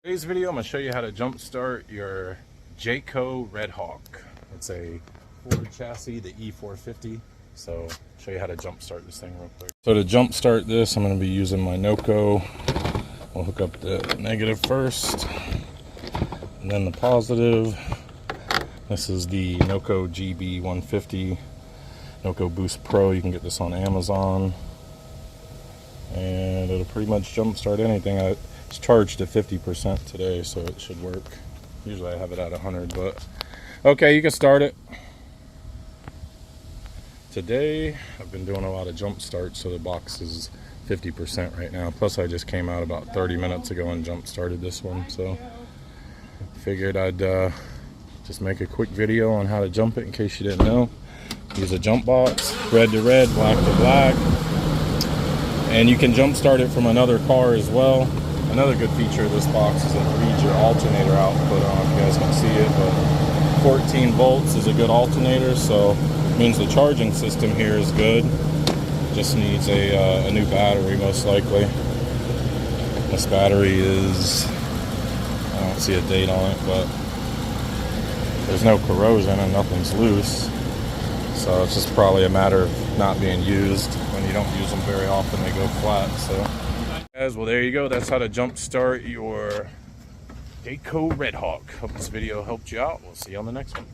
Today's video, I'm going to show you how to jump start your Jayco Redwood. It's a Ford chassis, the E-350. So I'll show you how to jump start this thing real quick. So to jump start this, I'm going to be using my Noco. We'll hook up the negative first, and then the positive. This is the Noco GB150 Noco Boost Pro. You can get this on Amazon, and it'll pretty much jump start anything. It's charged to 50% today, so it should work. Usually I have it at 100, but okay, you can start it. Today I've been doing a lot of jump starts, so the box is 50% right now. Plus I just came out about 30 minutes ago and jump started this one, so figured I'd just make a quick video on how to jump it in case you didn't know. Use a jump box, red to red, black to black, and you can jump start it from another car as well. Another good feature of this box is it reads your alternator output. I don't know if you guys can see it, but 14 volts is a good alternator, so it means the charging system here is good. Just needs a new battery, most likely. This battery is, I don't see a date on it, but there's no corrosion and nothing's loose. So it's just probably a matter of not being used. When you don't use them very often, they go flat. So guys, well, there you go. That's how to jump start your Jayco Redwood. Hope this video helped you out. We'll see you on the next one.